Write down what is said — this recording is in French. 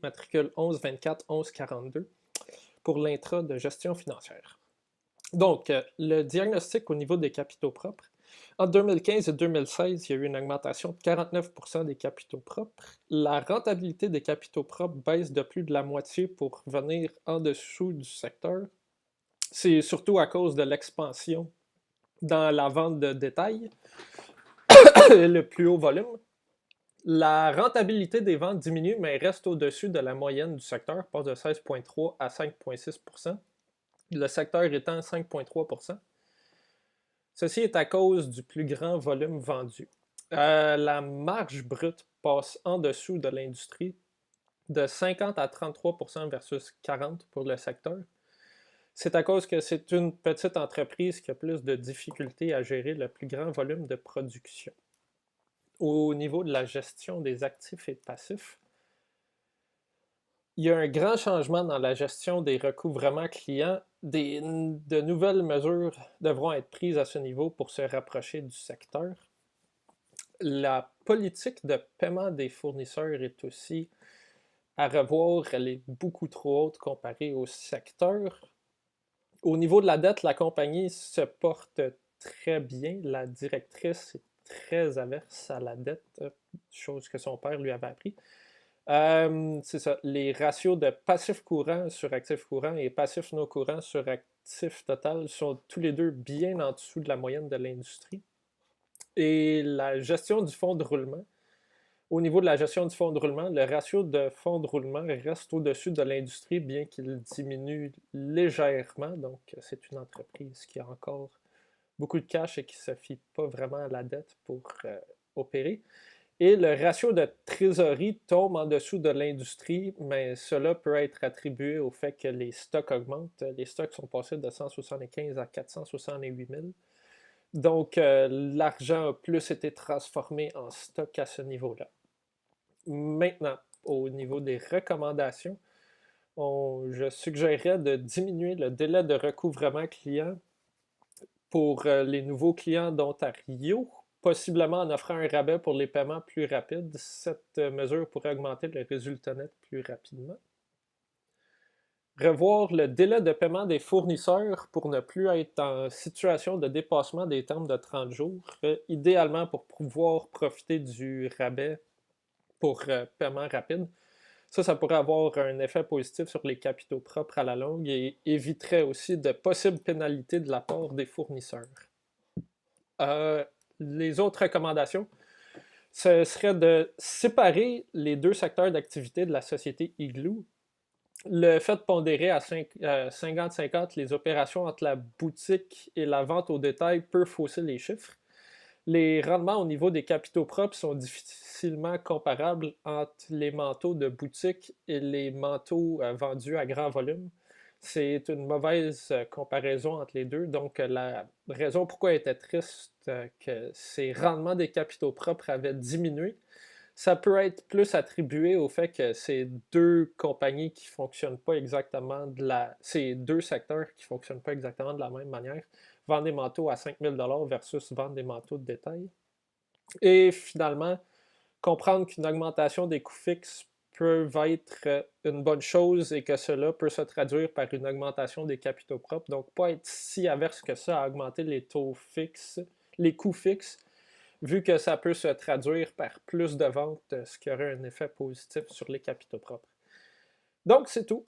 matricule 1124-1142 pour l'intra de gestion financière. Donc, le diagnostic au niveau des capitaux propres. En 2015 et 2016, il y a eu une augmentation de 49% des capitaux propres. La rentabilité des capitaux propres baisse de plus de la moitié pour venir en dessous du secteur. C'est surtout à cause de l'expansion dans la vente de détail et le plus haut volume. La rentabilité des ventes diminue, mais reste au-dessus de la moyenne du secteur, passe de 16,3 à 5,6%. Le secteur étant 5,3%. Ceci est à cause du plus grand volume vendu. La marge brute passe en dessous de l'industrie de 50 à 33% versus 40% pour le secteur. C'est à cause que c'est une petite entreprise qui a plus de difficultés à gérer le plus grand volume de production. Au niveau de la gestion des actifs et passifs, il y a un grand changement dans la gestion des recouvrements clients. De nouvelles mesures devront être prises à ce niveau pour se rapprocher du secteur. La politique de paiement des fournisseurs est aussi à revoir. Elle est beaucoup trop haute comparée au secteur. Au niveau de la dette, la compagnie se porte très bien. La directrice est très averse à la dette, chose que son père lui avait appris. C'est ça, les ratios de passif courant sur actif courant et passif non courant sur actif total sont tous les deux bien en dessous de la moyenne de l'industrie. Et la gestion du fonds de roulement, au niveau de la gestion du fonds de roulement, le ratio de fonds de roulement reste au-dessus de l'industrie, bien qu'il diminue légèrement. Donc, c'est une entreprise qui a encore beaucoup de cash et qui ne se fie pas vraiment à la dette pour opérer. Et le ratio de trésorerie tombe en dessous de l'industrie, mais cela peut être attribué au fait que les stocks augmentent. Les stocks sont passés de 175 à 468 000. Donc, l'argent a plus été transformé en stock à ce niveau-là. Maintenant, au niveau des recommandations, je suggérerais de diminuer le délai de recouvrement client pour les nouveaux clients d'Ontario, possiblement en offrant un rabais pour les paiements plus rapides. Cette mesure pourrait augmenter le résultat net plus rapidement. Revoir le délai de paiement des fournisseurs pour ne plus être en situation de dépassement des termes de 30 jours, idéalement pour pouvoir profiter du rabais pour paiement rapide. Ça pourrait avoir un effet positif sur les capitaux propres à la longue et éviterait aussi de possibles pénalités de la part des fournisseurs. Les autres recommandations, ce serait de séparer les deux secteurs d'activité de la société Igloo. Le fait de pondérer à 50-50 les opérations entre la boutique et la vente au détail peut fausser les chiffres. Les rendements au niveau des capitaux propres sont difficilement comparables entre les manteaux de boutique et les manteaux vendus à grand volume. C'est une mauvaise comparaison entre les deux. Donc, la raison pourquoi elle était triste que ces rendements des capitaux propres avaient diminué, ça peut être plus attribué au fait que c'est deux compagnies qui ne fonctionnent pas exactement c'est deux secteurs qui ne fonctionnent pas exactement de la même manière. Vendre des manteaux à 5 000 versus vendre des manteaux de détail. Et finalement, comprendre qu'une augmentation des coûts fixes peut être une bonne chose et que cela peut se traduire par une augmentation des capitaux propres. Donc, pas être si averse que ça à augmenter les taux fixes, les coûts fixes, vu que ça peut se traduire par plus de ventes, ce qui aurait un effet positif sur les capitaux propres. Donc, c'est tout.